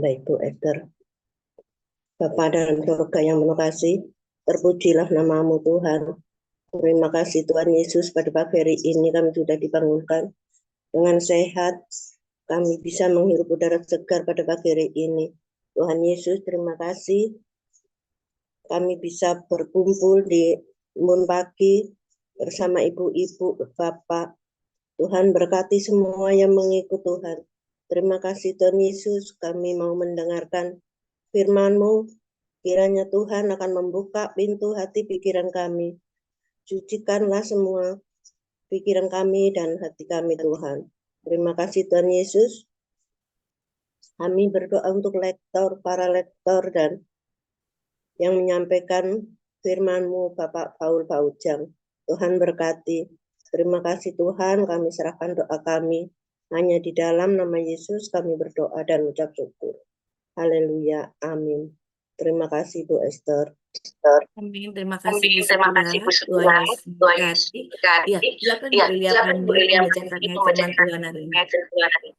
Baik Bu Esther. Bapa dalam surga yang penuh kasih, terpujilah namamu Tuhan. Terima kasih Tuhan Yesus, pada pagi hari ini kami sudah dibangunkan dengan sehat. Kami bisa menghirup udara segar pada pagi hari ini. Tuhan Yesus, terima kasih. Kami bisa berkumpul di Moon Pagi bersama ibu-ibu, bapak. Tuhan berkati semua yang mengikut Tuhan. Terima kasih Tuhan Yesus, kami mau mendengarkan firman-Mu. Kiranya Tuhan akan membuka pintu hati pikiran kami. Sucikanlah semua pikiran kami dan hati kami Tuhan. Terima kasih Tuhan Yesus. Kami berdoa untuk lektor, para lektor dan yang menyampaikan firman-Mu Bapak Paul Paujang. Tuhan berkati. Terima kasih Tuhan, kami serahkan doa kami. Hanya di dalam nama Yesus kami berdoa dan ucap syukur. Haleluya. Amin. Terima kasih Bu Esther. Amin. Terima kasih Bu Setia. Tuhan Yesus berkati. Ya, silakan Bu Lia Pandey membacakan firman Tuhan hari ini.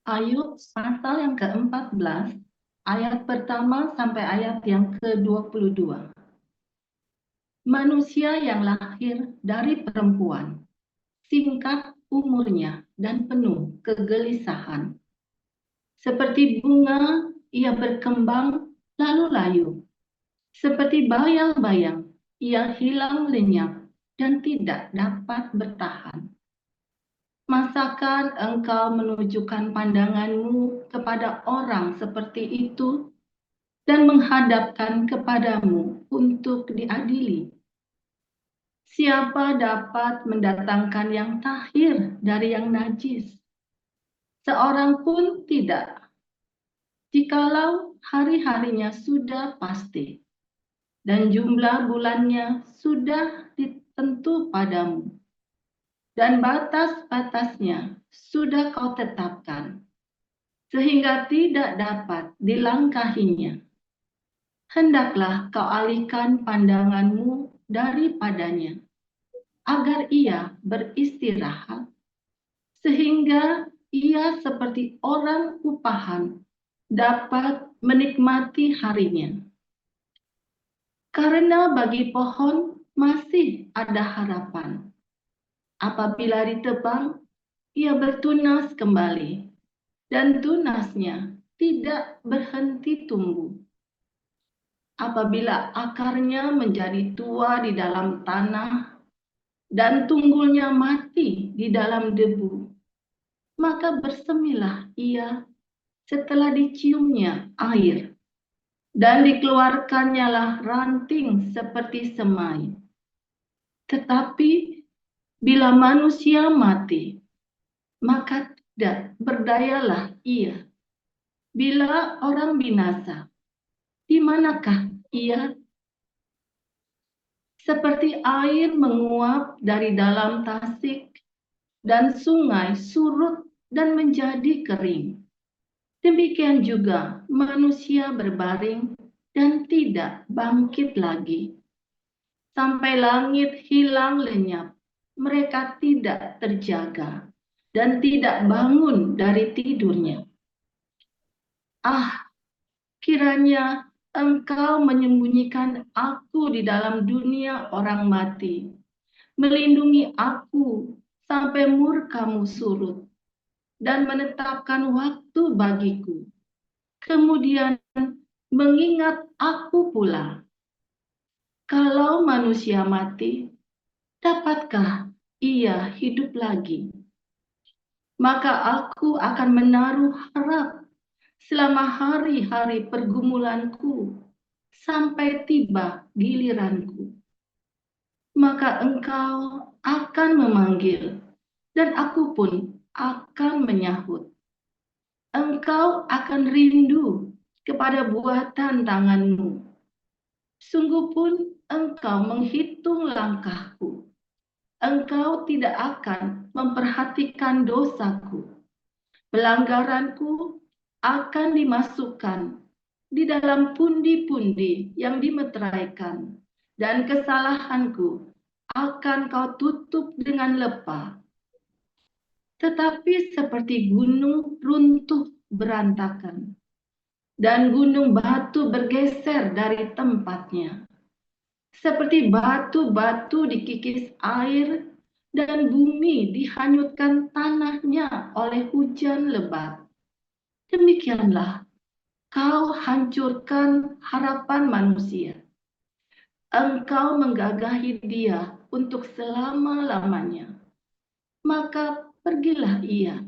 Ayub pasal yang ke-14, ayat pertama sampai ayat yang ke-22. Manusia yang lahir dari perempuan, singkat umurnya dan penuh kegelisahan. Seperti bunga, ia berkembang lalu layu. Seperti bayang-bayang, ia hilang lenyap dan tidak dapat bertahan. Masakan engkau menunjukkan pandanganmu kepada orang seperti itu dan menghadapkan kepadamu untuk diadili? Siapa dapat mendatangkan yang tahir dari yang najis? Seorang pun tidak. Jikalau hari-harinya sudah pasti dan jumlah bulannya sudah ditentu padamu, dan batas-batasnya sudah kau tetapkan, sehingga tidak dapat dilangkahinya. Hendaklah kau alihkan pandanganmu daripadanya, agar ia beristirahat, sehingga ia seperti orang upahan dapat menikmati harinya. Karena bagi pohon masih ada harapan. Apabila ditebang, ia bertunas kembali, dan tunasnya tidak berhenti tumbuh. Apabila akarnya menjadi tua di dalam tanah, dan tunggulnya mati di dalam debu, maka bersemilah ia setelah diciumnya air, dan dikeluarkannyalah ranting seperti semai. Tetapi bila manusia mati, maka tidak berdayalah ia. Bila orang binasa, di manakah ia? Seperti air menguap dari dalam tasik, dan sungai surut dan menjadi kering. Demikian juga manusia berbaring dan tidak bangkit lagi. Sampai langit hilang lenyap, mereka tidak terjaga dan tidak bangun dari tidurnya. Ah, kiranya engkau menyembunyikan aku di dalam dunia orang mati, melindungi aku sampai murka-Mu surut, dan menetapkan waktu bagiku. Kemudian mengingat aku pula. Kalau manusia mati, dapatkah ia hidup lagi? Maka aku akan menaruh harap selama hari-hari pergumulanku sampai tiba giliranku. Maka engkau akan memanggil, dan aku pun akan menyahut. Engkau akan rindu kepada buatan tanganmu. Sungguh pun engkau menghitung langkahku. Engkau tidak akan memperhatikan dosaku. Pelanggaranku akan dimasukkan di dalam pundi-pundi yang dimeteraikan, dan kesalahanku akan kau tutup dengan lepah. Tetapi seperti gunung runtuh berantakan, dan gunung batu bergeser dari tempatnya. Seperti batu-batu dikikis air dan bumi dihanyutkan tanahnya oleh hujan lebat. Demikianlah kau hancurkan harapan manusia. Engkau menggagahi dia untuk selama-lamanya. Maka pergilah ia.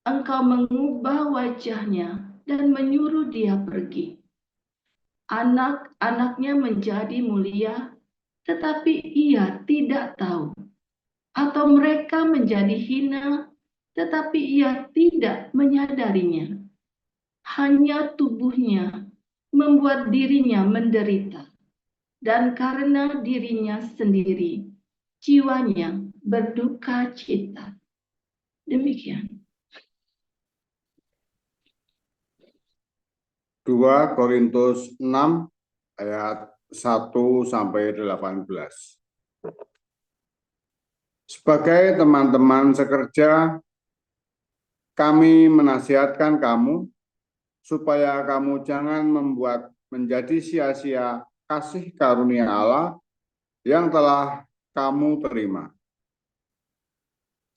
Engkau mengubah wajahnya dan menyuruh dia pergi. Anak-anaknya menjadi mulia, tetapi ia tidak tahu. Atau mereka menjadi hina, tetapi ia tidak menyadarinya. Hanya tubuhnya membuat dirinya menderita. Dan karena dirinya sendiri, jiwanya berduka cita. Demikian. 2 Korintus 6 ayat 1 sampai 18. Sebagai teman-teman sekerja, kami menasihatkan kamu supaya kamu jangan membuat menjadi sia-sia kasih karunia Allah yang telah kamu terima.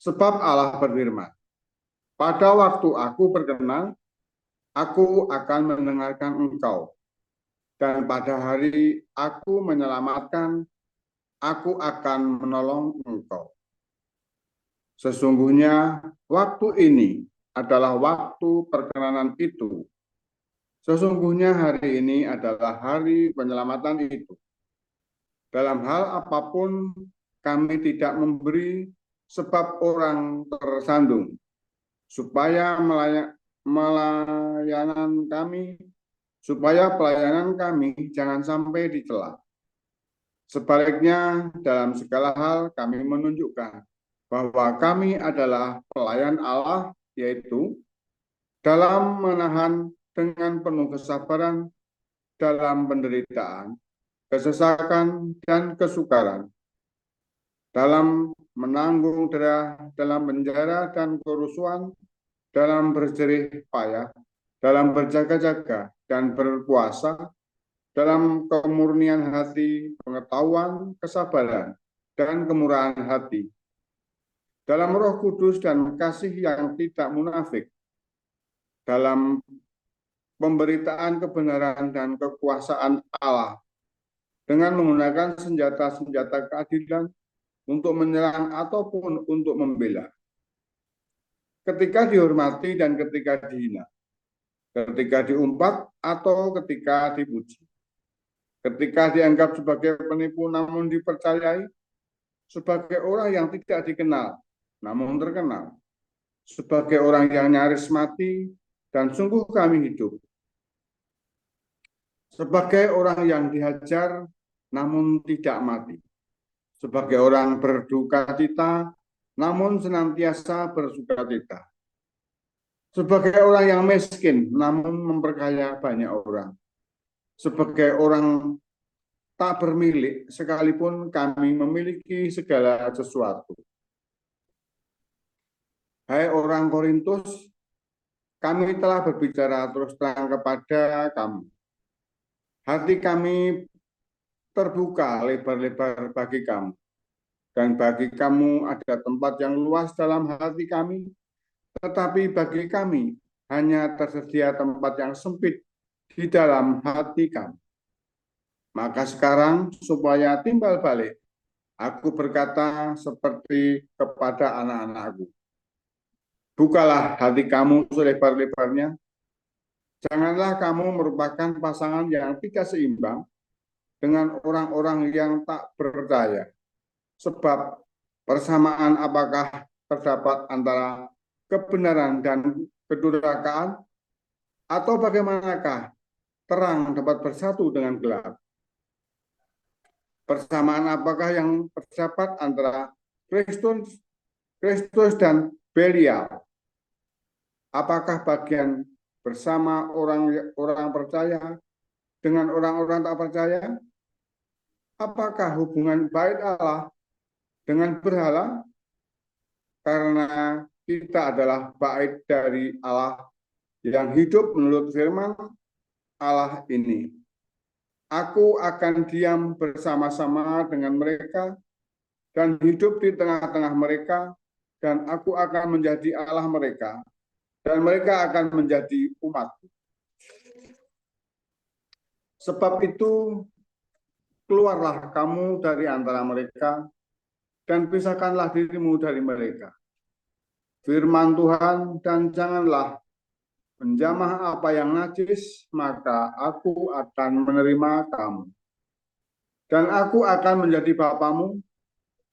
Sebab Allah berfirman, pada waktu aku berkenan, aku akan mendengarkan engkau. Dan pada hari aku menyelamatkan, aku akan menolong engkau. Sesungguhnya waktu ini adalah waktu perkenanan itu. Sesungguhnya hari ini adalah hari penyelamatan itu. Dalam hal apapun kami tidak memberi sebab orang tersandung, supaya pelayanan kami jangan sampai dicela. Sebaliknya, dalam segala hal kami menunjukkan bahwa kami adalah pelayan Allah, yaitu dalam menahan dengan penuh kesabaran dalam penderitaan, kesesakan, dan kesukaran, dalam menanggung derah dalam penjara dan kerusuhan, dalam berjerih payah, dalam berjaga-jaga dan berpuasa, dalam kemurnian hati, pengetahuan, kesabaran, dan kemurahan hati, dalam Roh Kudus dan kasih yang tidak munafik, dalam pemberitaan kebenaran dan kekuasaan Allah, dengan menggunakan senjata-senjata keadilan untuk menyerang ataupun untuk membela, ketika dihormati dan ketika dihina, ketika diumpat atau ketika dipuji, ketika dianggap sebagai penipu namun dipercayai, sebagai orang yang tidak dikenal namun terkenal, sebagai orang yang nyaris mati dan sungguh kami hidup, sebagai orang yang dihajar namun tidak mati, sebagai orang berduka cita namun senantiasa bersuka cita, sebagai orang yang miskin namun memperkaya banyak orang, sebagai orang tak bermilik sekalipun kami memiliki segala sesuatu. Hai orang Korintus, kami telah berbicara terus terang kepada kamu. Hati kami terbuka lebar-lebar bagi kamu. Dan bagi kamu ada tempat yang luas dalam hati kami, tetapi bagi kami hanya tersedia tempat yang sempit di dalam hati kami. Maka sekarang supaya timbal balik, aku berkata seperti kepada anak-anakku. Bukalah hati kamu selebar-lebarnya. Janganlah kamu merupakan pasangan yang tidak seimbang dengan orang-orang yang tak percaya. Sebab persamaan apakah terdapat antara kebenaran dan kedurhakaan? Atau bagaimanakah terang dapat bersatu dengan gelap? Persamaan apakah yang terdapat antara Kristus dan Belial? Apakah bagian bersama orang percaya dengan orang-orang tak percaya? Apakah hubungan bait Allah dengan berhala? Karena kita adalah bait dari Allah yang hidup menurut firman Allah ini. Aku akan diam bersama-sama dengan mereka dan hidup di tengah-tengah mereka, dan aku akan menjadi Allah mereka, dan mereka akan menjadi umat. Sebab itu, keluarlah kamu dari antara mereka, dan pisahkanlah dirimu dari mereka. Firman Tuhan, dan janganlah menjamah apa yang najis, maka aku akan menerima kamu. Dan aku akan menjadi bapamu,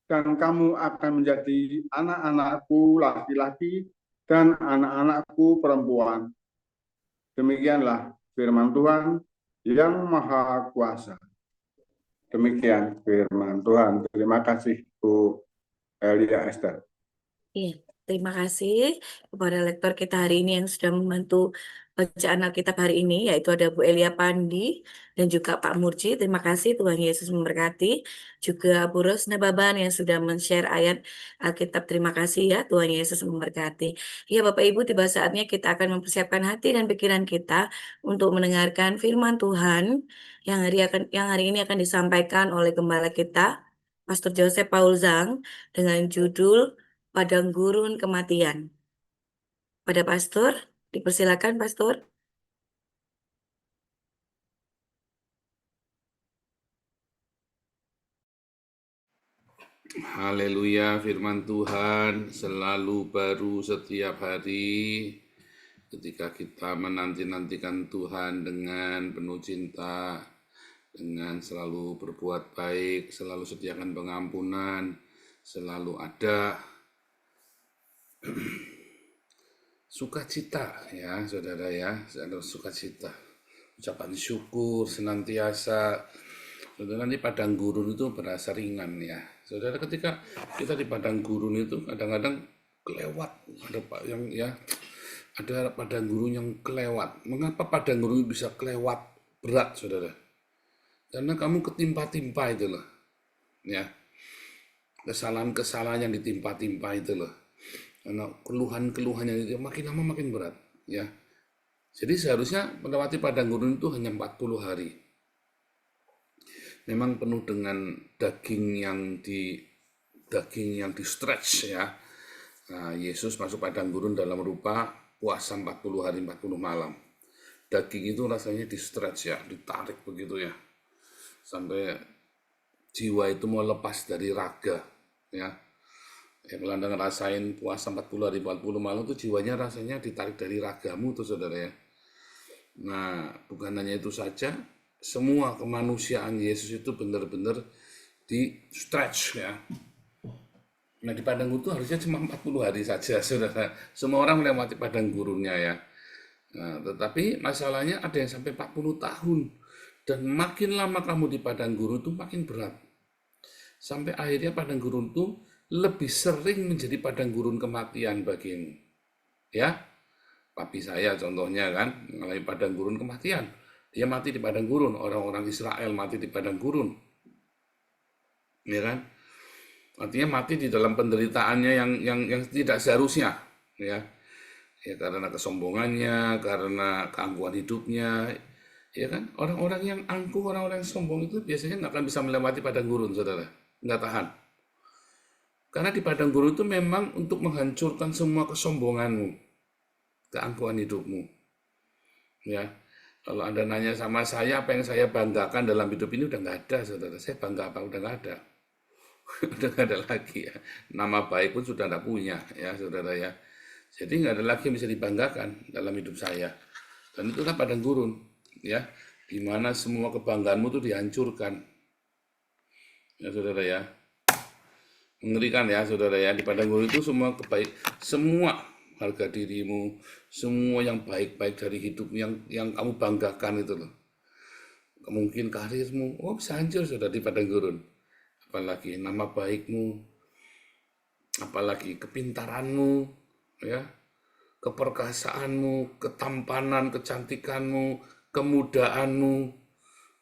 dan kamu akan menjadi anak-anakku laki-laki dan anak-anakku perempuan. Demikianlah firman Tuhan yang Maha Kuasa. Demikian firman Tuhan. Terima kasih Bu Elia Esther. Iya, terima kasih kepada lektor kita hari ini yang sudah membantu bacaan Alkitab hari ini, yaitu ada Bu Elia Pandi dan juga Pak Murji. Terima kasih, Tuhan Yesus memberkati. Juga Bu Rosna Baban yang sudah men-share ayat Alkitab. Terima kasih ya, Tuhan Yesus memberkati. Ya Bapak Ibu, tiba saatnya kita akan mempersiapkan hati dan pikiran kita untuk mendengarkan firman Tuhan yang hari ini akan disampaikan oleh gembala kita, Pastor Joseph Paul Zhang, dengan judul Padang Gurun Kematian. Pada Pastor, dipersilakan Pastor. Haleluya, firman Tuhan selalu baru setiap hari. Ketika kita menanti-nantikan Tuhan dengan penuh cinta, dengan selalu berbuat baik, selalu sediakan pengampunan, selalu ada sukacita ya saudara ya, ada sukacita, ucapan syukur senantiasa. Saudara, di padang gurun itu berasa ringan ya. Saudara, ketika kita di padang gurun itu kadang-kadang kelewat, ada yang ya, ada padang gurun yang kelewat. Mengapa padang gurun bisa kelewat berat, saudara? Karena kamu ketimpa-timpa itu loh, ya. Kesalahan-kesalahan yang ditimpa-timpa itu loh. Karena keluhan-keluhan yang itu makin lama makin berat, ya. Jadi seharusnya melewati padang gurun itu hanya 40 hari. Memang penuh dengan daging yang di stretch ya. Nah, Yesus masuk padang gurun dalam rupa puasa 40 hari 40 malam. Daging itu rasanya di stretch ya, ditarik begitu ya. Sampai jiwa itu mau lepas dari raga ya. Yang Anda ngerasain puasa 40 hari 40 malam itu jiwanya rasanya ditarik dari ragamu tuh saudara ya. Nah, bukan hanya itu saja, semua kemanusiaan Yesus itu benar-benar di stretch ya. Nah, di padang gurun itu harusnya cuma 40 hari saja saudara. Semua orang melewati padang gurunnya ya. Nah, tetapi masalahnya ada yang sampai 40 tahun. Dan makin lama kamu di padang gurun itu makin berat. Sampai akhirnya padang gurun itu lebih sering menjadi padang gurun kematian bagimu. Ya, papi saya contohnya kan, mengalami padang gurun kematian. Dia mati di padang gurun, orang-orang Israel mati di padang gurun. Ya kan? Artinya mati di dalam penderitaannya yang tidak seharusnya, ya. Ya karena kesombongannya, karena keangkuhan hidupnya, ya kan? Orang-orang yang angkuh, orang-orang yang sombong itu biasanya nggak akan bisa melewati padang gurun, saudara. Nggak tahan. Karena di padang gurun itu memang untuk menghancurkan semua kesombonganmu, keangkuhan hidupmu. Ya. Kalau Anda nanya sama saya, apa yang saya banggakan dalam hidup ini udah nggak ada, saudara. Saya bangga apa? Udah nggak ada. Udah nggak ada lagi ya. Nama baik pun sudah nggak punya, ya saudara ya. Jadi nggak ada lagi yang bisa dibanggakan dalam hidup saya. Dan itulah padang gurun, ya. Di mana semua kebanggaanmu itu dihancurkan. Ya saudara ya. Mengerikan ya saudara ya. Di padang gurun itu semua semua harga dirimu, semua yang baik-baik dari hidup yang kamu banggakan itu loh. Mungkin karirmu, bisa hancur sudah di padang gurun. Apalagi nama baikmu, apalagi kepintaranmu, ya, keperkasaanmu, ketampanan, kecantikanmu, kemudaanmu,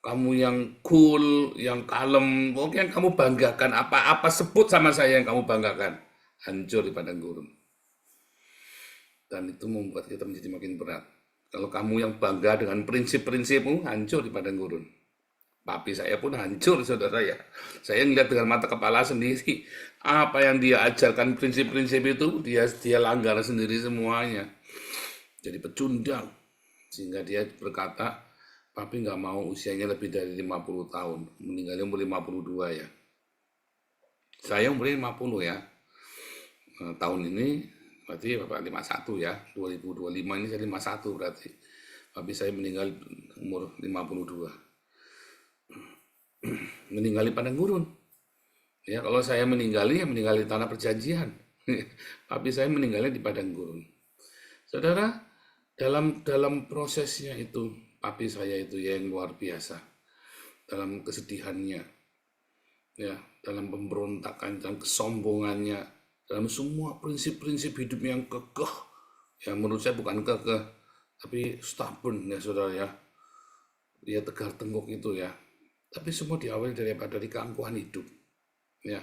kamu yang cool, yang kalem, mungkin kamu banggakan apa-apa sebut sama saya yang kamu banggakan, hancur di padang gurun. Dan itu membuat kita menjadi makin berat. Kalau kamu yang bangga dengan prinsip-prinsipmu, hancur di padang gurun. Papi saya pun hancur, saudara ya. Saya ngeliat dengan mata kepala sendiri. Apa yang dia ajarkan prinsip-prinsip itu, dia langgar sendiri semuanya. Jadi pecundang. Sehingga dia berkata, papi nggak mau usianya lebih dari 50 tahun. Meninggalnya umur 52 ya. Saya umurnya 50 ya. Tahun ini berarti Bapak 51 ya. 2025 ini saya 51 berarti. Papi saya meninggal umur 52. Meninggali padang gurun. Ya, kalau saya meninggali, ya meninggali tanah perjanjian. Papi saya meninggalnya di padang gurun. Saudara, dalam prosesnya itu, papi saya itu yang luar biasa. Dalam kesedihannya, ya, dalam pemberontakan, dalam kesombongannya, dalam semua prinsip-prinsip hidup yang kekeh. Ya, menurut saya bukan kekeh, tapi stubborn ya saudara ya. Dia tegar tengkuk itu ya. Tapi semua diawali daripada keangkuhan hidup. Ya.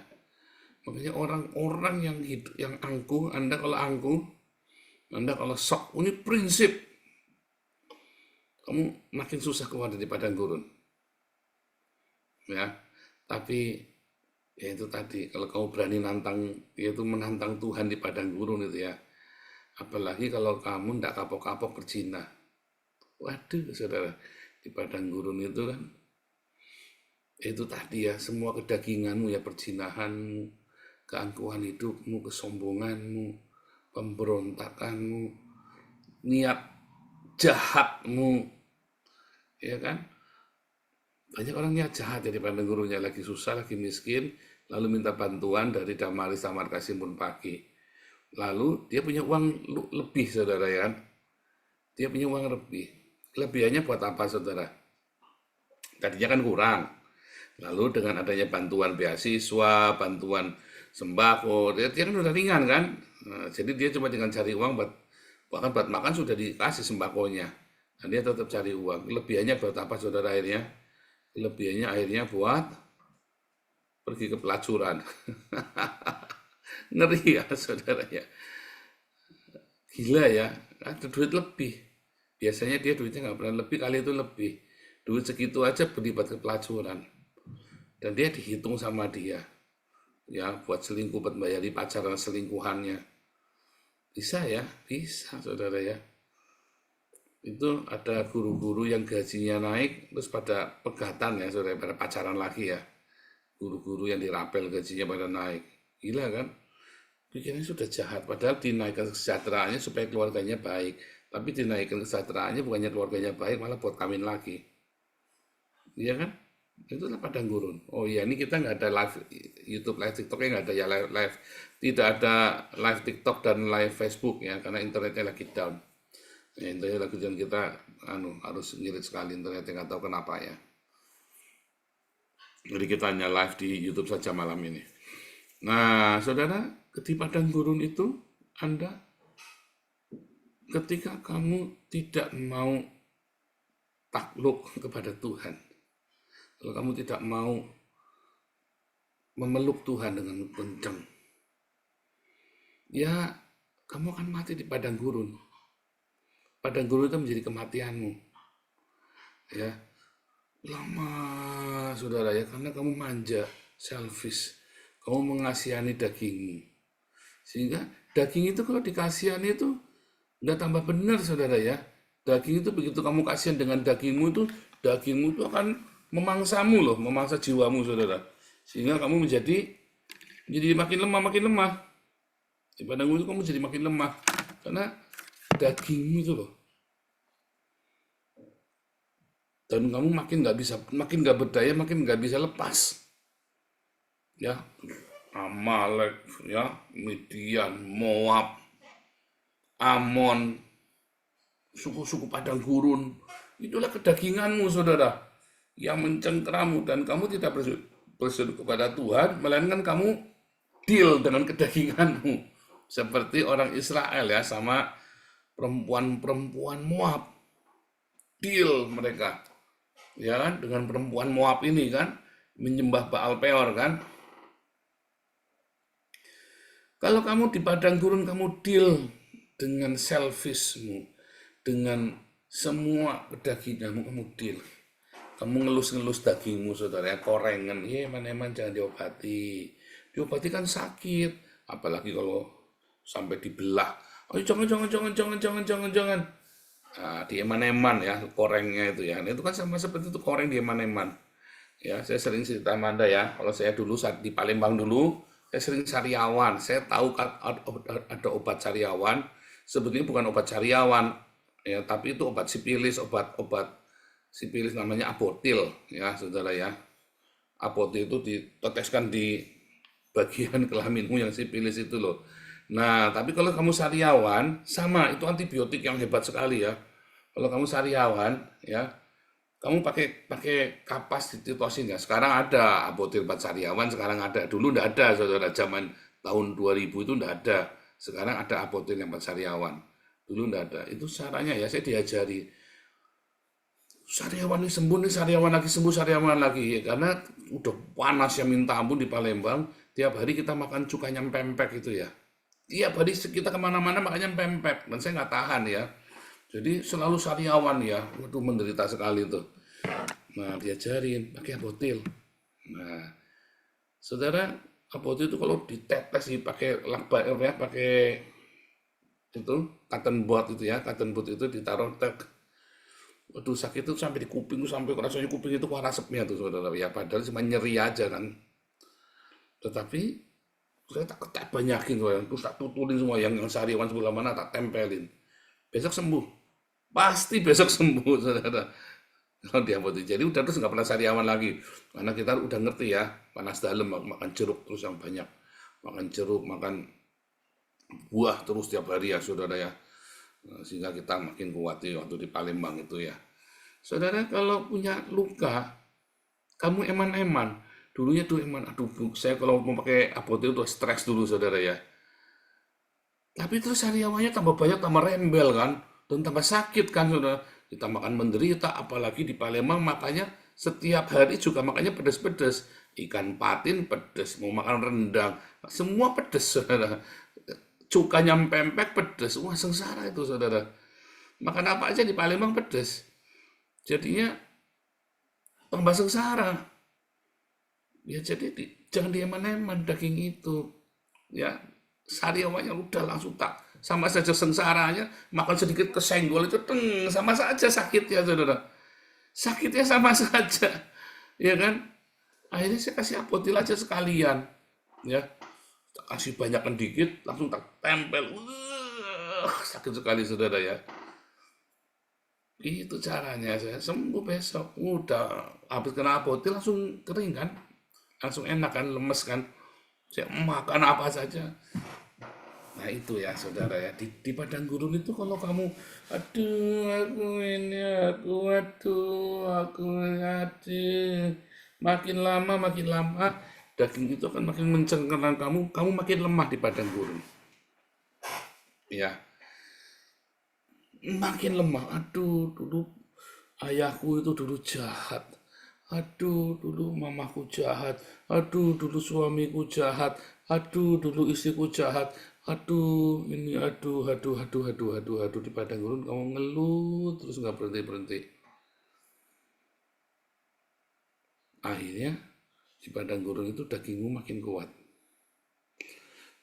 Makanya orang-orang yang hidup, yang angkuh, Anda kalau angkuh, Anda kalau sok, ini prinsip, kamu makin susah keluar dari padang gurun. Ya. Tapi ya itu tadi, kalau kamu berani yaitu menantang Tuhan di padang gurun itu ya. Apalagi kalau kamu tidak kapok-kapok berzina. Waduh, saudara, di padang gurun itu kan, itu tadi ya, semua kedaginganmu ya, perzinahanmu, keangkuhan hidupmu, kesombonganmu, pemberontakanmu, niat jahatmu, ya kan? Banyak orang niat jahat ya di padang gurunnya, lagi susah, lagi miskin, lalu minta bantuan dari Damaris Samar Kasimpun Pagi. Lalu dia punya uang lebih, saudara ya. Dia punya uang lebih. Kelebihannya buat apa, saudara? Tadinya kan kurang. Lalu dengan adanya bantuan beasiswa, bantuan sembako, dia kan udah ringan kan. Nah, jadi dia cuma dengan cari uang, bahkan buat makan sudah dikasih sembakonya. Dan dia tetap cari uang. Kelebihannya buat apa, saudara, akhirnya? Kelebihannya akhirnya buat pergi ke pelacuran. Ngeri ya, saudara ya. Gila ya, ada duit lebih. Biasanya dia duitnya nggak pernah lebih, kali itu lebih. Duit segitu aja berlibat ke pelacuran. Dan dia dihitung sama dia. Ya, buat selingkuh, buat bayari pacaran selingkuhannya. Bisa ya, bisa saudara ya. Itu ada guru-guru yang gajinya naik, terus pada pegatan ya saudara, pada pacaran lagi ya. Guru-guru yang dirapel gajinya pada naik. Gila kan? Pikirannya sudah jahat, padahal dinaikkan kesejahteraannya supaya keluarganya baik. Tapi dinaikkan kesejahteraannya bukannya keluarganya baik, malah buat kawin lagi. Iya kan? Itulah padang gurun. Oh iya, ini kita nggak ada live YouTube, live TikToknya nggak ada ya, live. Tidak ada live TikTok dan live Facebook ya, karena internetnya lagi down. Ya, internetnya lagi down, kita harus ngirit sekali internetnya, nggak tahu kenapa ya. Jadi kita hanya live di YouTube saja malam ini. Nah, saudara, di padang gurun itu, Anda, ketika kamu tidak mau takluk kepada Tuhan, kalau kamu tidak mau memeluk Tuhan dengan kencang, ya kamu akan mati di padang gurun. Padang gurun itu menjadi kematianmu. Ya, lama, saudara ya, karena kamu manja, selfish. Kamu mengasihani dagingmu. Sehingga daging itu kalau dikasihani itu nggak tambah benar, saudara ya. Daging itu begitu kamu kasihan dengan dagingmu itu akan memangsamu loh, memangsa jiwamu, saudara. Sehingga kamu menjadi makin lemah. Di padang gurun itu kamu jadi makin lemah. Karena dagingmu itu loh. Dan kamu makin nggak berdaya, makin nggak bisa lepas. Ya, Amalek, ya, Midian, Moab, Amon, suku-suku padang gurun, itulah kedaginganmu, saudara, yang mencengkeramu, dan kamu tidak berseru kepada Tuhan, melainkan kamu deal dengan kedaginganmu, seperti orang Israel ya, sama perempuan-perempuan Moab, deal mereka, ya kan, dengan perempuan Moab ini kan, menyembah Baal Peor kan. Kalau kamu di padang gurun, kamu deal dengan selfishmu, dengan semua daginganmu kamu deal. Kamu ngelus-ngelus dagingmu, saudara, ya, korengan, eman-eman jangan diobati. Diobati kan sakit, apalagi kalau sampai dibelah. Oh, jangan. Nah, di eman-eman ya, korengnya itu ya. Itu kan sama seperti itu koreng di eman-eman. Ya, saya sering cerita sama Anda ya. Kalau saya dulu saat di Palembang dulu, saya sering sariawan. Saya tahu kan ada obat sariawan. Sebetulnya bukan obat sariawan, ya, tapi itu obat sipilis, obat sipilis namanya Apotil, ya, saudara ya. Apotil itu diteteskan di bagian kelaminmu yang sipilis itu loh. Nah, tapi kalau kamu sariawan, sama, itu antibiotik yang hebat sekali ya. Kalau kamu sariawan, ya, kamu pakai kapas dititosin ya. Sekarang ada Apotil obat sariawan, sekarang ada. Dulu enggak ada, saudara. Zaman tahun 2000 itu enggak ada. Sekarang ada Apotil yang obat sariawan. Dulu enggak ada. Itu caranya ya, saya diajari. Sariawan ini sembuh nih, sariawan lagi sembuh, sariawan lagi. Ya, karena udah panas ya minta ampun di Palembang. Tiap hari kita makan cukanya pempek itu ya. Tiap hari kita kemana-mana makannya pempek. Dan saya nggak tahan ya. Jadi selalu sariawan ya. Waduh, menderita sekali tuh. Nah, diajarin pakai Apotil. Nah, saudara, Apotil itu kalau ditetes pakai lakban ya, pakai itu cotton bud itu ya, cotton bud itu ditaruh tek. Waduh, sakit itu sampai di kuping, sampai rasanya kuping itu keluar asapnya tuh, saudara ya. Padahal cuma nyeri aja kan. Tetapi saya tak banyakin tuh, terus tak tutulin semua yang sariawan sebelah mana tak tempelin. Besok sembuh, pasti besok sembuh, saudara. Kalau dia Apotil, jadi udah terus nggak pernah sariawan lagi, karena kita udah ngerti ya, panas dalam makan jeruk terus yang banyak, makan jeruk, makan buah terus tiap hari ya, saudara ya. Sehingga kita makin kuat ya waktu di Palembang itu ya. Saudara, kalau punya luka, kamu eman-eman. Dulunya tuh eman, aduh, saya kalau mau pakai Apotil tuh stres dulu, saudara ya. Tapi terus sariawannya tambah banyak, tambah rembel kan, dan tambah sakit kan, saudara. Kita makan menderita, apalagi di Palembang makanya setiap hari juga makannya pedas-pedas. Ikan patin pedas, mau makan rendang, semua pedas, saudara. Cukanya pempek pedas, wah sengsara itu, saudara. Makan apa aja di Palembang pedas. Jadinya tambah sengsara. Ya jadi jangan dieman-eman daging itu. Ya, sariawannya udah langsung tak. Sama saja sengsaranya, makan sedikit kesenggol itu sama saja sakitnya, saudara. Sakitnya sama saja. Ya kan? Akhirnya saya kasih Apotil aja sekalian. Ya. Kasih banyakan dikit, langsung tak tempel. Sakit sekali, saudara ya. Itu caranya, saya sembuh besok. Udah habis kena Apotil langsung kering kan. Langsung enak kan, lemes kan. Saya makan apa saja. Nah itu ya, saudara ya. Di padang gurun itu kalau kamu, aduh aku makin lama, daging itu akan makin mencengkeram kamu makin lemah di padang gurun. Ya, makin lemah. Aduh, dulu ayahku itu dulu jahat. Aduh, dulu mamaku jahat. Aduh, dulu suamiku jahat. Aduh, dulu istriku jahat. Aduh, ini aduh di padang gurun kamu ngeluh terus nggak berhenti. Akhirnya di padang gurun itu dagingmu makin kuat.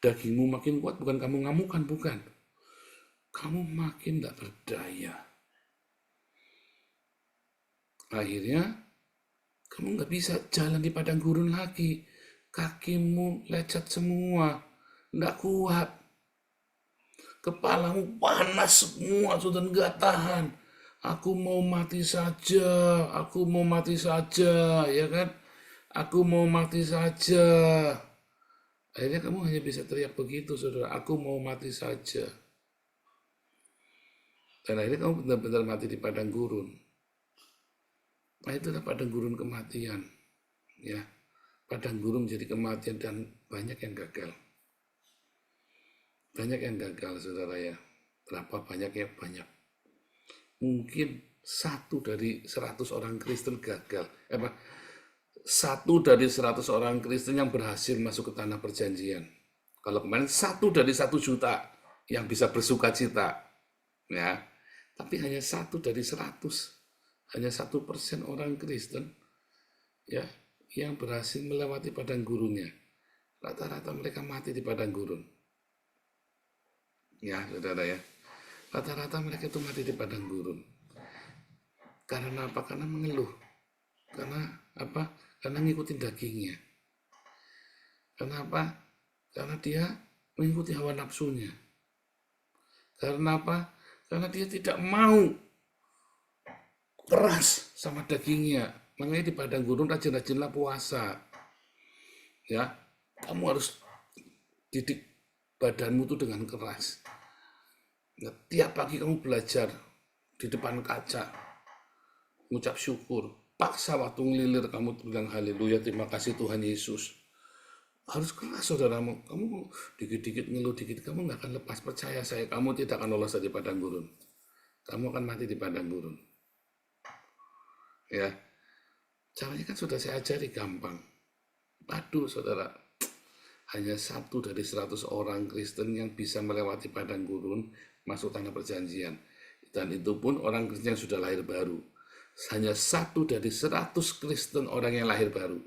Dagingmu makin kuat bukan kamu ngamukan, bukan. Kamu makin nggak berdaya. Akhirnya kamu nggak bisa jalan di padang gurun lagi. Kakimu lecet semua. Nggak kuat. Kepalamu panas semua, sudah nggak tahan. Aku mau mati saja, ya kan? Aku mau mati saja. Akhirnya kamu hanya bisa teriak begitu, saudara. Aku mau mati saja. Dan akhirnya kamu benar-benar mati di padang gurun. Nah, itu adalah padang gurun kematian. Ya, padang gurun jadi kematian dan banyak yang gagal. Banyak yang gagal, saudara ya. Berapa banyak ya? Banyak. Mungkin 1 dari 100 orang Kristen gagal. 1 dari 100 orang Kristen yang berhasil masuk ke tanah perjanjian. Kalau kemarin 1 dari 1 juta yang bisa bersuka cita. Ya. Tapi hanya 1 dari 100, hanya 1% orang Kristen ya yang berhasil melewati padang gurunnya. Rata-rata mereka mati di padang gurun. Ya, saudara ya. Rata-rata mereka itu mati di padang gurun. Karena apa? Karena mengeluh. Karena apa? Karena ngikutin dagingnya. Karena apa? Karena dia mengikuti hawa nafsunya. Karena apa? Karena dia tidak mau keras sama dagingnya. Makanya di padang gurun rajin-rajinlah puasa. Ya, kamu harus didik badanmu itu dengan keras. Nah, tiap pagi kamu belajar di depan kaca, ngucap syukur. Paksa waktu ngelilir kamu bilang haleluya, terima kasih Tuhan Yesus. Harus keras saudaramu. Kamu dikit-dikit ngeluh dikit, kamu nggak akan lepas. Percaya saya, kamu tidak akan lolos dari padang gurun. Kamu akan mati di padang gurun. Ya, caranya kan sudah saya ajari, gampang. Aduh saudara, hanya 1 dari 100 orang Kristen yang bisa melewati padang gurun masuk tanah perjanjian. Dan itu pun orang Kristen yang sudah lahir baru. Hanya 1 dari 100 Kristen orang yang lahir baru.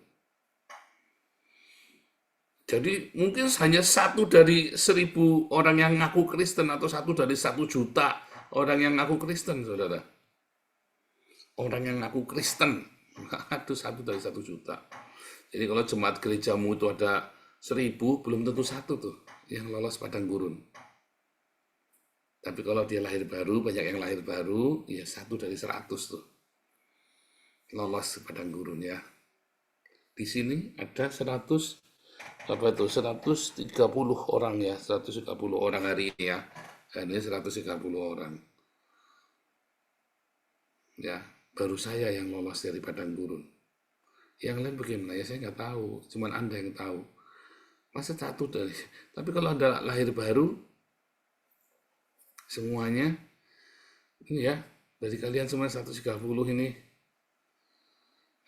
Jadi mungkin hanya 1 dari 1000 orang yang ngaku Kristen atau 1 dari 1 juta orang yang ngaku Kristen, saudara. Orang yang ngaku Kristen, aduh 1 dari 1 juta. Jadi kalau jemaat gerejamu itu ada 1000, belum tentu 1 tuh yang lolos padang gurun. Tapi kalau dia lahir baru, banyak yang lahir baru, ya 1 dari 100 tuh lolos padang gurun ya. Di sini ada 130 orang ya, 130 orang hari ini ya. Ini 130 orang. Ya, baru saya yang lolos dari padang gurun. Yang lain bagaimana ya, saya nggak tahu, cuman Anda yang tahu. Masa 1 dari, tapi kalau Anda lahir baru, semuanya, ini ya, dari kalian semua 130 ini,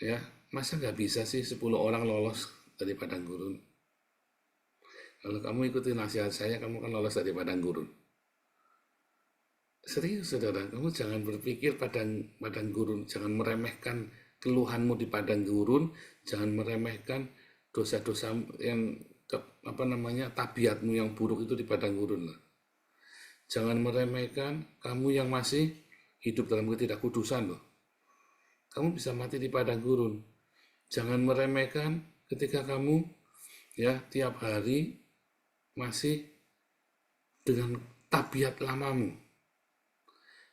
ya, masa nggak bisa sih 10 orang lolos dari padang gurun? Kalau kamu ikuti nasihat saya, kamu kan lolos dari padang gurun. Serius saudara, kamu jangan berpikir padang gurun, jangan meremehkan keluhanmu di padang gurun, jangan meremehkan dosa-dosa yang tabiatmu yang buruk itu di padang gurun. Jangan meremehkan kamu yang masih hidup dalam ketidakkudusan loh. Kamu bisa mati di padang gurun. Jangan meremehkan ketika kamu ya tiap hari masih dengan tabiat lamamu.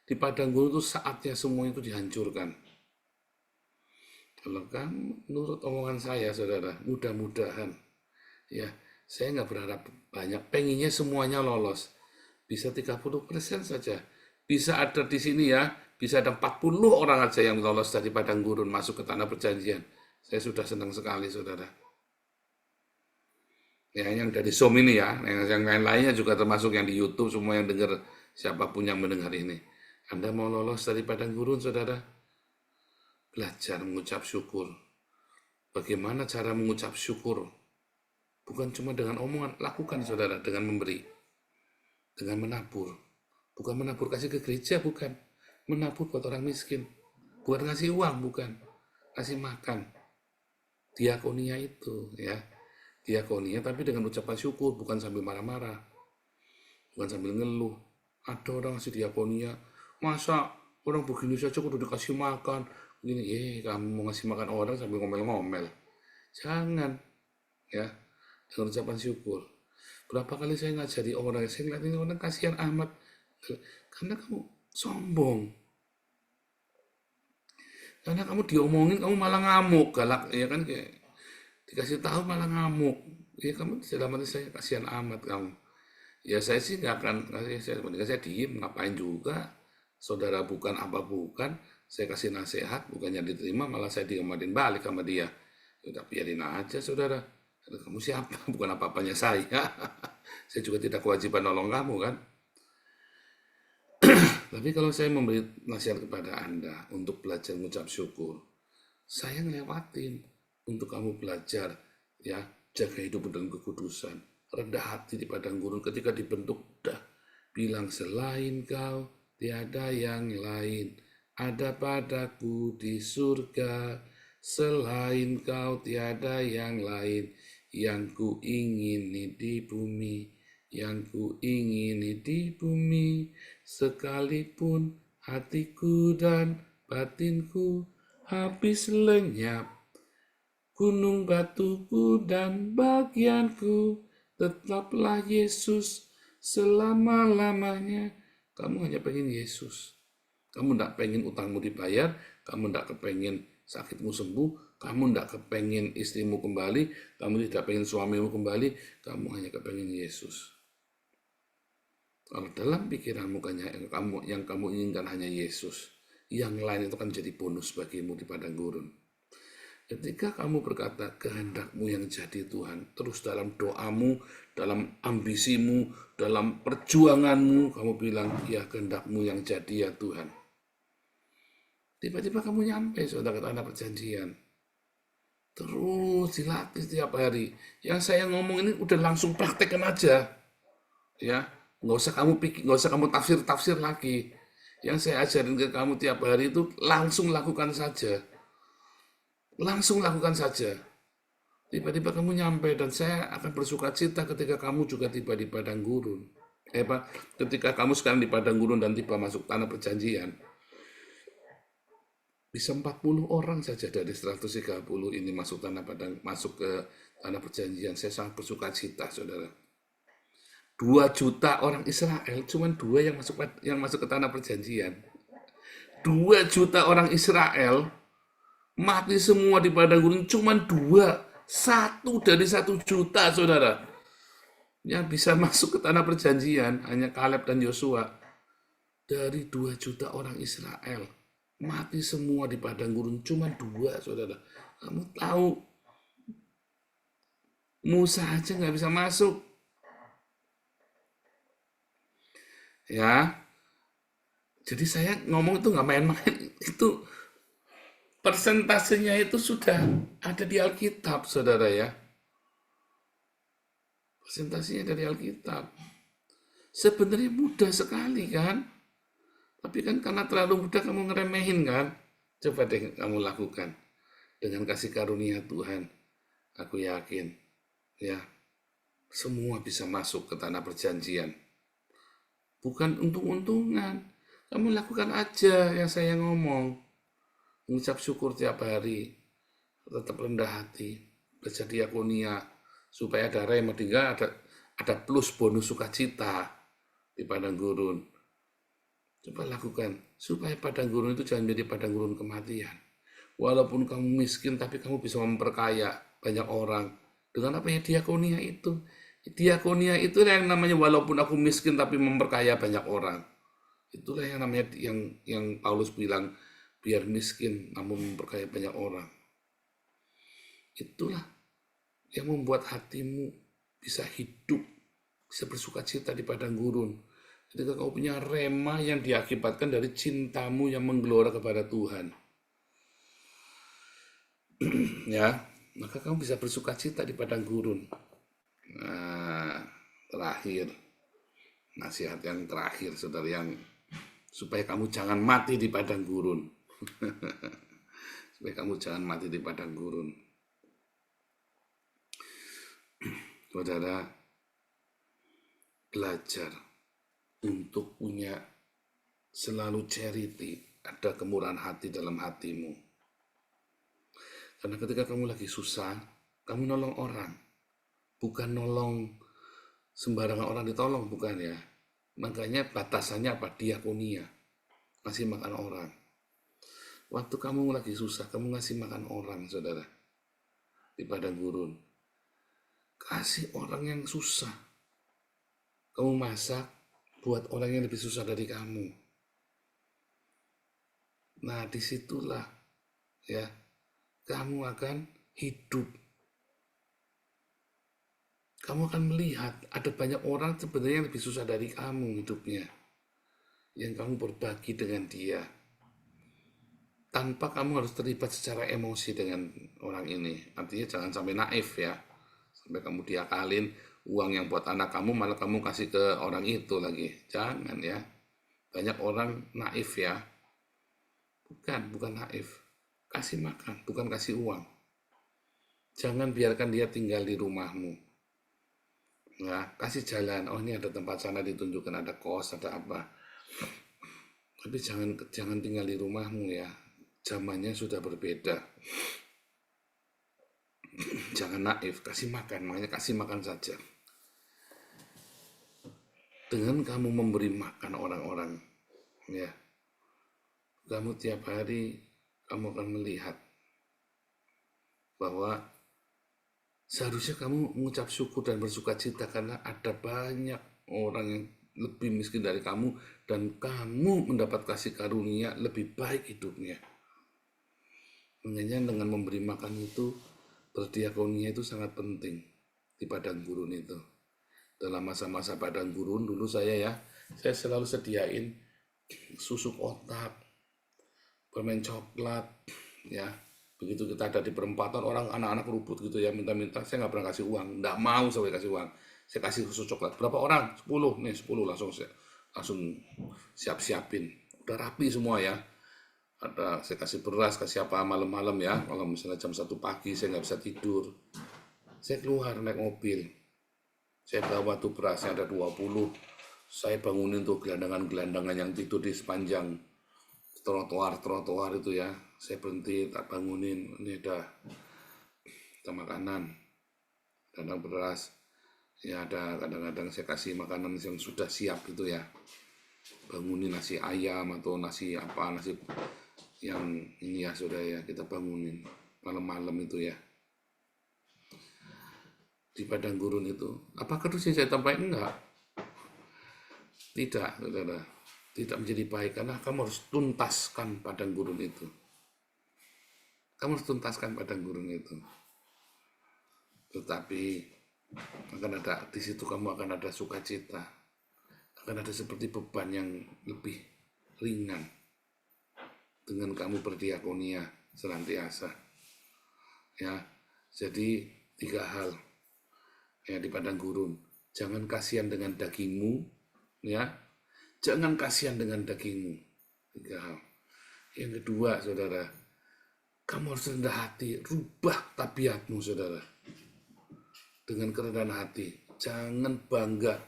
Di padang gurun itu saatnya semua itu dihancurkan. Kalau kamu menurut omongan saya, saudara, mudah-mudahan ya, saya nggak berharap banyak, pengennya semuanya lolos. Bisa 30% saja. Bisa ada di sini ya, bisa ada 40 orang aja yang lolos dari padang gurun masuk ke tanah perjanjian. Saya sudah senang sekali, saudara. Ya, yang dari Zoom ini ya, yang lain-lainnya juga termasuk yang di YouTube, semua yang dengar, siapapun yang mendengar ini. Anda mau lolos dari padang gurun, saudara? Belajar mengucap syukur. Bagaimana cara mengucap syukur? Bukan cuma dengan omongan, lakukan saudara, dengan memberi. Dengan menabur. Bukan menabur kasih ke gereja, bukan. Menabur buat orang miskin. Buat ngasih uang, bukan. Kasih makan. Diakonia itu, ya. Diakonia, tapi dengan ucapan syukur, bukan sambil marah-marah. Bukan sambil ngeluh. Ada orang ngasih diakonia, masa orang begini saja udah dikasih makan. Begini, kamu mau ngasih makan orang sambil ngomel-ngomel. Jangan, ya. Dengan ucapan syukur. Berapa kali saya ngajari orang, saya ngeliat ini orang kasihan amat. Karena kamu sombong. Karena kamu diomongin, kamu malah ngamuk, galak, ya kan, kayak dikasih tahu malah ngamuk. Ya kamu dalam hati saya kasihan amat kamu. Ya saya sih nggak akan, saya diem, ngapain juga. Saudara bukan apa bukan, saya kasih nasihat, bukannya diterima, malah saya diomelin balik sama dia. Udah biarin aja saudara. Kamu siapa? Bukan apa-apanya saya. Saya juga tidak kewajiban nolong kamu kan. Tapi kalau saya memberi nasihat kepada Anda untuk belajar mengucap syukur, saya ngelewatin untuk kamu belajar ya jaga hidup dan kekudusan, rendah hati di padang gurun ketika dibentuk, dah bilang selain kau tiada yang lain. Ada padaku di surga, selain kau tiada yang lain. Yang ku ingini di bumi, yang ku ingini di bumi, sekalipun hatiku dan batinku habis lenyap, gunung batuku dan bagianku, tetaplah Yesus selama-lamanya. Kamu hanya pengen Yesus. Kamu tidak pengen utangmu dibayar, kamu tidak kepengen sakitmu sembuh, kamu tidak kepengen istrimu kembali, kamu tidak pengen suamimu kembali, kamu hanya kepengen Yesus. Kalau dalam pikiranmu yang kamu inginkan hanya Yesus, yang lain itu akan jadi bonus bagimu di padang gurun. Ketika kamu berkata kehendakmu yang jadi Tuhan, terus dalam doamu, dalam ambisimu, dalam perjuanganmu, kamu bilang, ya kehendakmu yang jadi ya Tuhan. Tiba-tiba kamu nyampe sudah ke tanah perjanjian. Terus dilatih tiap hari. Yang saya ngomong ini udah langsung praktekkan aja. Ya, nggak usah kamu tafsir lagi. Yang saya ajarin ke kamu tiap hari itu langsung lakukan saja. Langsung lakukan saja. Tiba-tiba kamu nyampe dan saya akan bersuka cita ketika kamu juga tiba di padang gurun. Ketika kamu sekarang di padang gurun dan tiba masuk tanah perjanjian. Bisa 40 orang saja dari 130 ini masuk ke tanah perjanjian. Saya sangat bersuka cita, saudara. 2 juta orang Israel, cuma 2 yang masuk ke tanah perjanjian. 2 juta orang Israel mati semua di padang gurun, cuma 2. 1 dari 1 juta, saudara. Yang bisa masuk ke tanah perjanjian hanya Kaleb dan Yosua. Dari 2 juta orang Israel mati semua di padang gurun, cuma 2, saudara. Kamu tahu, Musa aja nggak bisa masuk. Ya, jadi saya ngomong itu nggak main-main. Itu persentasenya itu sudah ada di Alkitab, saudara ya. Persentasenya dari Alkitab. Sebenarnya mudah sekali kan? Tapi kan karena terlalu mudah kamu ngeremehin kan? Coba deh kamu lakukan. Dengan kasih karunia Tuhan, aku yakin ya, semua bisa masuk ke tanah perjanjian. Bukan untung-untungan. Kamu lakukan aja yang saya ngomong. Mengucap syukur tiap hari. Tetap rendah hati. Belajar diakonia. Supaya ada rema. Ada plus bonus sukacita di padang gurun. Coba lakukan, supaya padang gurun itu jangan menjadi padang gurun kematian. Walaupun kamu miskin, tapi kamu bisa memperkaya banyak orang. Dengan apa ya diakonia itu? Diakonia itu yang namanya walaupun aku miskin, tapi memperkaya banyak orang. Itulah yang namanya yang Paulus bilang, biar miskin, namun memperkaya banyak orang. Itulah yang membuat hatimu bisa hidup, bisa bersuka cita di padang gurun. Ketika kau punya rema yang diakibatkan dari cintamu yang menggelora kepada Tuhan. Ya, maka kamu bisa bersuka cita di padang gurun. Nah, terakhir. Nasihat yang terakhir, saudara, supaya kamu jangan mati di padang gurun. Supaya kamu jangan mati di padang gurun. Saudara, belajar untuk punya selalu charity, ada kemurahan hati dalam hatimu. Karena ketika kamu lagi susah, kamu nolong orang. Bukan nolong sembarangan orang ditolong, bukan ya. Makanya batasannya apa? Diakonia. Ngasih makan orang. Waktu kamu lagi susah, kamu ngasih makan orang, saudara. Di padang gurun. Kasih orang yang susah. Kamu masak buat orang yang lebih susah dari kamu. Nah, disitulah ya kamu akan hidup. Kamu akan melihat ada banyak orang sebenarnya yang lebih susah dari kamu hidupnya. Yang kamu berbagi dengan dia. Tanpa kamu harus terlibat secara emosi dengan orang ini. Artinya jangan sampai naif ya. Sampai kamu diakalin uang yang buat anak kamu malah kamu kasih ke orang itu lagi. Jangan ya. Banyak orang naif ya. Bukan naif. Kasih makan, bukan kasih uang. Jangan biarkan dia tinggal di rumahmu. Ya, kasih jalan. Oh, ini ada tempat sana ditunjukkan, ada kos, ada apa. Tapi jangan tinggal di rumahmu ya. Zamannya sudah berbeda. Jangan naif, kasih makan, makanya kasih makan saja. Dengan kamu memberi makan orang-orang, ya, kamu tiap hari kamu akan melihat bahwa seharusnya kamu mengucap syukur dan bersuka cita karena ada banyak orang yang lebih miskin dari kamu dan kamu mendapat kasih karunia lebih baik hidupnya. Makanya dengan memberi makan itu, berdiakonia itu sangat penting di padang gurun itu. Dalam masa-masa padang gurun dulu saya selalu sediain susu kotak, permen coklat, ya. Begitu kita ada di perempatan, orang anak-anak rubut gitu ya, minta-minta, saya nggak pernah kasih uang, nggak mau saya kasih uang, saya kasih susu coklat. Berapa orang? 10, nih 10 langsung siap-siapin, udah rapi semua ya. Ada saya kasih beras, kasih apa malam-malam ya, kalau misalnya jam 1 pagi saya nggak bisa tidur, saya keluar naik mobil, saya bawa tuh berasnya ada 20, saya bangunin tuh gelandangan-gelandangan yang tidur di sepanjang trotoar itu ya, saya berhenti, tak bangunin, ini ada makanan, ada beras, ya ada kadang-kadang saya kasih makanan yang sudah siap gitu ya, bangunin nasi ayam atau nasi apa, nasi yang ini ya sudah ya, kita bangunin malam-malam itu ya. Di padang gurun itu, apakah terus saya tambahkan? Enggak. Tidak, saudara. Tidak menjadi baik karena kamu harus tuntaskan padang gurun itu. Kamu harus tuntaskan padang gurun itu. Tetapi akan ada di situ, kamu akan ada sukacita. Akan ada seperti beban yang lebih ringan dengan kamu berdiakonia senantiasa. Ya. Jadi 3 hal. Ya, di padang gurun, jangan kasihan dengan dagingmu, ya, jangan kasihan dengan dagingmu. 3 hal. Yang kedua, saudara, kamu harus rendah hati, rubah tabiatmu, saudara, dengan kerendahan hati. Jangan bangga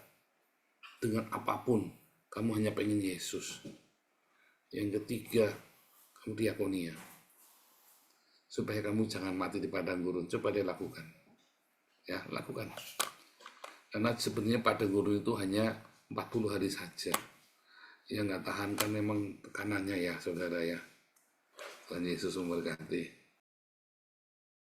dengan apapun, kamu hanya pengen Yesus. Yang ketiga, kamu diakonia, supaya kamu jangan mati di padang gurun. Coba dia lakukan. Ya, lakukan. Karena sebenarnya padang gurun itu hanya 40 hari saja. Ya nggak tahan kan memang tekanannya ya, saudara ya. Tuhan Yesus memberkati.